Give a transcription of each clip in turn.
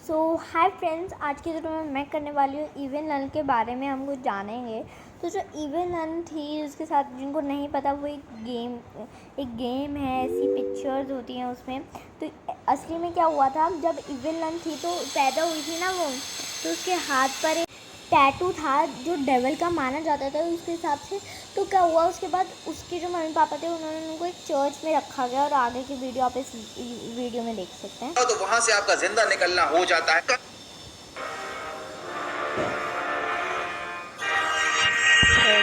सो hi friends, आज की video में मैं करने वाली हूँ इविल नन के बारे में हम कुछ जानेंगे। तो जो इविल नन थी उसके साथ जिनको नहीं पता वो एक गेम है, ऐसी पिक्चर्स होती हैं उसमें। तो असली में क्या हुआ था, जब इविल नन थी तो पैदा हुई थी ना वो, तो उसके हाथ पर एक टैटू था जो डेविल का माना जाता था उसके हिसाब से। तो क्या हुआ, उसके बाद उसके जो मम्मी पापा थे उन्होंने उनको एक चर्च में रखा गया और आगे की वीडियो आप इस वीडियो में देख सकते हैं। तो वहां से आपका जिंदा निकलना हो जाता है। तो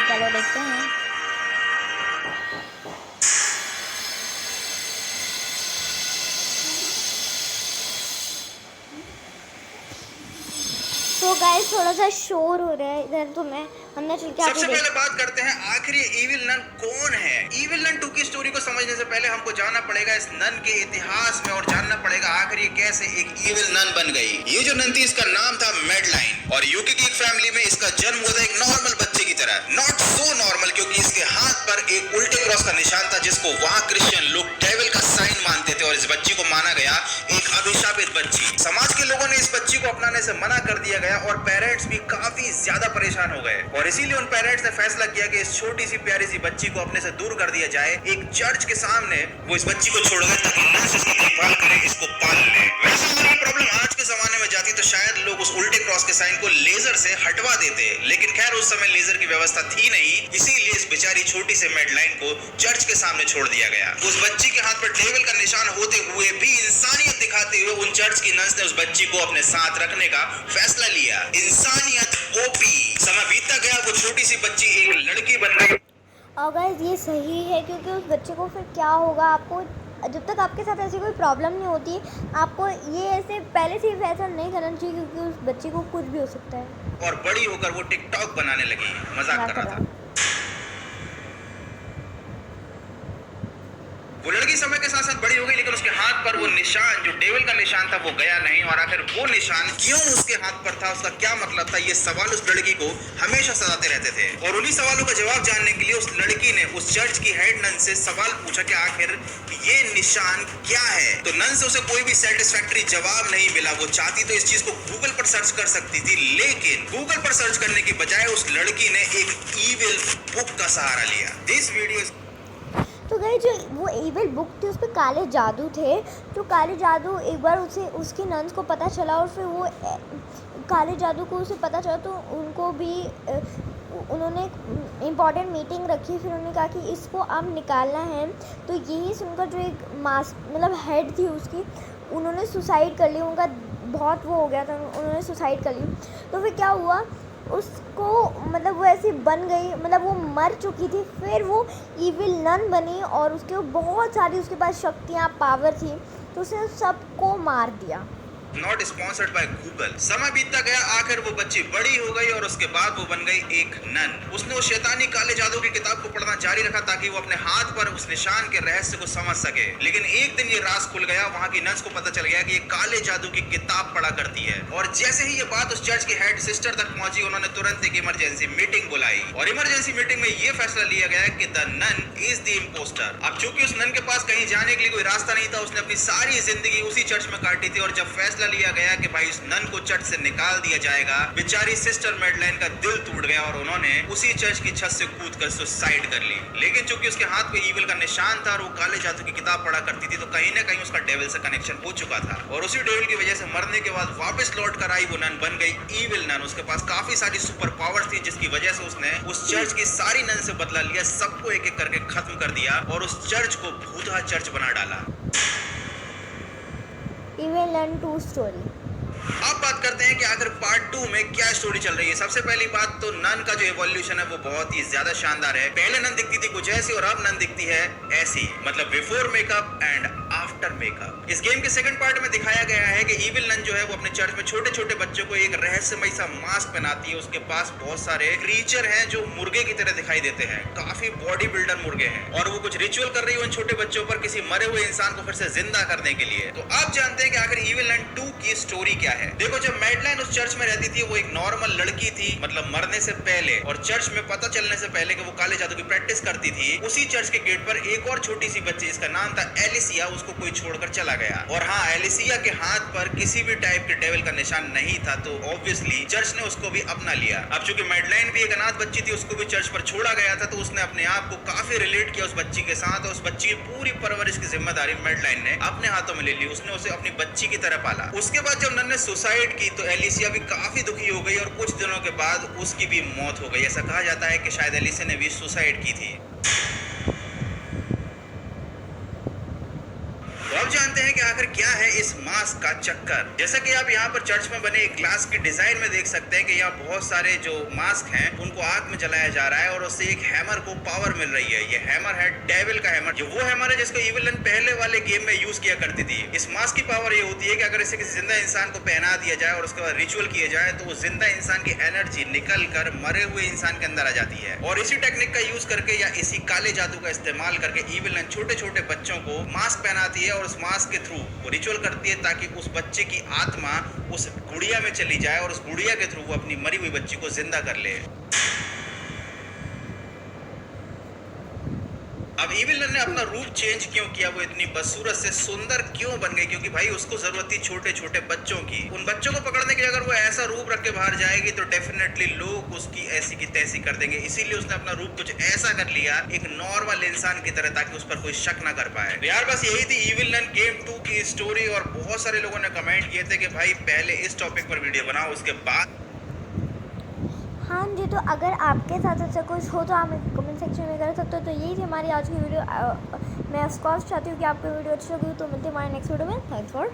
चलो देखते हैं। तो गाइस थोड़ा सा शोर हो रहा है इधर, तो मैं अंदर चल के सबसे पहले बात करते हैं आखिर ये इविल नन कौन है। इविल नन 2 की स्टोरी को समझने से पहले हमको जानना पड़ेगा इस नन के इतिहास में और जानना पड़ेगा आखिर ये कैसे एक इविल नन बन गई। ये जो नन थी इसका नाम था मैडलाइन और यूके की एक फैमिली में इसका जन्म हुआ था एक नॉर्मल बच्चे की तरह। नॉट सो नॉर्मल, क्योंकि इसके हाथ पर एक उल्टे क्रॉस का निशान था जिसको वहाँ क्रिश्चियन लोग डेविल का साइन मानते थे और इस बच्ची को माना गया एक अभिशापित बच्ची। समाज के लोगों ने इस बच्ची को अपनाने से मना कर दिया गया और पेरेंट्स भी काफी ज्यादा परेशान हो गए और इसीलिए उन पेरेंट्स ने फैसला किया कि इस छोटी सी प्यारी सी बच्ची को अपने से दूर कर दिया जाए। एक चर्च के सामने वो इस बच्ची को छोड़ गए ताकि नर्स इसकी देखभाल करे, इसको पाल ले। वैसे अगर ये प्रॉब्लम आज के जमाने में जाती तो शायद लोग उस उल्टे क्रॉस के साइन को लेजर से हटवा देते, लेकिन खैर उस समय लेजर की व्यवस्था थी नहीं, इसीलिए इस बेचारी छोटी से मैडलाइन को चर्च के सामने छोड़ दिया गया। उस बच्ची के हाथ पर डेविल का निशान होते हुए भी इंसानियत दिखाते हुए उन चर्च की नर्स ने उस बच्ची को अपने साथ रखने का फैसला लिया। इंसानियत ओपी। समय बीतता गया, वो छोटी सी बच्ची एक लड़की बन गई। अगर ये सही है, क्योंकि उस बच्चे को फिर क्या होगा, आपको जब तक आपके साथ ऐसी कोई प्रॉब्लम नहीं होती आपको ये ऐसे पहले से ही फैसला नहीं करना चाहिए, क्योंकि उस बच्चे को कुछ भी हो सकता है। और बड़ी होकर वो टिकटॉक बनाने लगी, मजाक कर रहा था। वो लड़की समय के साथ साथ बड़ी हो गई, लेकिन उसके हाथ पर वो निशान जो डेविल का निशान था वो गया नहीं। और आखिर वो निशान क्यों उसके हाथ पर था, उसका क्या मतलब था, ये सवाल उस लड़की को हमेशा सताते रहते थे। और उन्हीं सवालों का जवाब जानने के लिए उस लड़की ने उस चर्च की हेड नन से सवाल पूछा कि आखिर ये निशान क्या है। तो नन से उसे कोई भी सेटिस्फैक्टरी जवाब नहीं मिला। वो चाहती तो इस चीज को गूगल पर सर्च कर सकती थी, लेकिन गूगल पर सर्च करने की बजाय उस लड़की ने एक इविल बुक का सहारा लिया। This video. तो गई जो वो इविल बुक थी उस पर काले जादू थे। तो काले जादू एक बार उसे उसकी नन्स को पता चला और फिर वो काले जादू को उसे पता चला, तो उनको भी उन्होंने इम्पॉर्टेंट मीटिंग रखी। फिर उन्होंने कहा कि इसको अब निकालना है। तो यही सुनकर जो एक मतलब हेड थी उसकी, उन्होंने सुसाइड कर ली। उनका बहुत वो हो गया था, उन्होंने सुसाइड कर ली। तो फिर क्या हुआ, उसको मतलब वो ऐसी बन गई, मतलब वो मर चुकी थी, फिर वो इविल नन बनी और उसके बहुत सारी उसके पास शक्तियाँ, पावर थी, तो उसने सबको मार दिया। Not sponsored by Google. समय बीतता गया, आखिर वो बच्ची बड़ी हो गई और उसके बाद वो बन गई एक नन। उसने उस शैतानी काले जादू की किताब को पढ़ना जारी रखा ताकि वो अपने हाथ पर उस निशान के रहस्य को समझ सके। लेकिन एक दिन ये राज खुल गया, वहाँ की नन्स को पता चल गया कि ये काले जादू की किताब पढ़ा करती है। और जैसे ही ये बात उस चर्च की हेड सिस्टर तक पहुंची, उन्होंने तुरंत एक इमरजेंसी मीटिंग बुलाई और इमरजेंसी मीटिंग में ये फैसला लिया गया कि the nun is the impostor. अब चूंकि उस नन के पास कहीं जाने के लिए कोई रास्ता नहीं था, उसने अपनी सारी जिंदगी उसी चर्च में काटी थी। और जब फैसला लिया गया कि भाई इस नन को चर्च से निकाल दिया जाएगा, बेचारी सिस्टर मैडलाइन का दिल टूट गया और उन्होंने उसी चर्च की छत से कूदकर सुसाइड कर ली। लेकिन चूंकि उसके हाथ पे इविल का निशान था और वो काले जादू की किताब पढ़ा करती थी, तो कहीं ना कहीं उसका डेविल से कनेक्शन हो चुका था और उसी डेविल की वजह से मरने के बाद वापस लौट कर आई वो नन बन गई इविल नन। उसके पास काफी सारी सुपर पावर्स थी, जिसकी वजह से उसने उस चर्च की सारी नन से बदला लिया, सबको एक एक करके खत्म कर दिया और उस चर्च को भूतहा चर्च बना डाला। Evil nun 2 story. अब बात करते हैं कि आखिर पार्ट 2 में क्या स्टोरी चल रही है। सबसे पहली बात तो नन का जो इवोल्यूशन है वो बहुत ही ज्यादा शानदार है। पहले नन दिखती थी कुछ ऐसी और अब नन दिखती है ऐसी, मतलब before makeup and after makeup. इस गेम के सेकंड पार्ट में दिखाया गया है कि इविल नन जो है वो अपने चर्च में छोटे छोटे बच्चों को एक रहस्यमय सा मास्क पहनाती है। उसके पास बहुत सारे क्रीचर हैं जो मुर्गे की तरह दिखाई देते हैं, काफी बॉडी बिल्डर मुर्गे हैं, और वो कुछ रिचुअल कर रही है उन छोटे बच्चों पर किसी मरे हुए इंसान को फिर से जिंदा करने के लिए। तो आप जानते हैं कि आखिर इविल नन 2 की स्टोरी क्या है। देखो जब मैडलाइन उस चर्च में रहती थी वो एक नॉर्मल लड़की थी, मतलब मरने से पहले, और चर्च में पता चलने से पहले कि वो काले जादू की प्रैक्टिस करती थी, उसी चर्च के गेट पर एक और छोटी सी बच्ची, इसका नाम था एलिसिया, उसको कोई छोड़कर चला गया। और हाँ, एलिसिया के हाथ पर किसी भी टाइप के डेविल का निशान नहीं था, तो ऑब्वियसली चर्च ने उसको भी अपना लिया। अब चूंकि मैडलाइन भी एक अनाथ बच्ची थी, उसको भी चर्च पर छोड़ा गया था, तो उसने अपने आप को काफी रिलेट किया उस बच्ची के साथ, और उस बच्ची की पूरी परवरिश की जिम्मेदारी मैडलाइन ने अपने हाथों में ले ली। उसने उसे अपनी बच्ची की तरह पाला। उसके बाद जब नन ने सुसाइड की तो एलिसिया भी काफी दुखी हो गई, और कुछ दिनों के बाद उसकी भी मौत हो गई। ऐसा कहा जाता है कि शायद एलिसिया ने भी सुसाइड की थी। तो अब जानते हैं कि आखिर क्या है इस मास्क का चक्कर। जैसा कि आप यहाँ पर चर्च में बने एक ग्लास की डिजाइन में देख सकते हैं कि यहाँ बहुत सारे जो मास्क हैं उनको आग में जलाया जा रहा है, और उससे एक हैमर को पावर मिल रही है। ये हैमर है डेविल का हैमर, जो वो हैमर है जिसको इविल नन पहले वाले गेम में यूज किया करती थी। इस मास्क की पावर ये होती है कि अगर इसे किसी जिंदा इंसान को पहना दिया जाए और उसके बाद रिचुअल किया जाए तो वो जिंदा इंसान की एनर्जी निकल कर मरे हुए इंसान के अंदर आ जाती है। और इसी टेक्निक का यूज करके या इसी काले जादू का इस्तेमाल करके इविल नन छोटे छोटे बच्चों को मास्क पहनाती है, और उस मास्क के थ्रू वो रिचुअल करती है ताकि उस बच्चे की आत्मा उस गुड़िया में चली जाए, और उस गुड़िया के थ्रू वो अपनी मरी हुई बच्ची को जिंदा कर ले। अब इविल नन ने अपना रूप चेंज क्यों किया, वो इतनी बदसूरत से सुंदर क्यों बन गई? क्योंकि भाई उसको जरूरत थी छोटे छोटे बच्चों की। उन बच्चों को पकड़ने के लिए अगर वो ऐसा रूप रख के बाहर जाएगी तो डेफिनेटली लोग उसकी ऐसी की तैसी कर देंगे। इसीलिए उसने अपना रूप कुछ ऐसा कर लिया, एक नॉर्मल इंसान की तरह, ताकि उस पर कोई शक ना कर पाए। तो यार बस यही थी इविल नन गेम 2 की स्टोरी, और बहुत सारे लोगों ने कमेंट किए थे कि भाई पहले इस टॉपिक पर वीडियो बनाओ, उसके बाद। हाँ जी, तो अगर आपके साथ ऐसा कुछ हो तो आप कमेंट सेक्शन में कर सकते हो। तो यही थी हमारी आज की वीडियो। मैं ऑफ कोर्स चाहती हूँ कि आपको वीडियो अच्छी लगी, तो मिलते हैं हमारे नेक्स्ट वीडियो में। Thanks for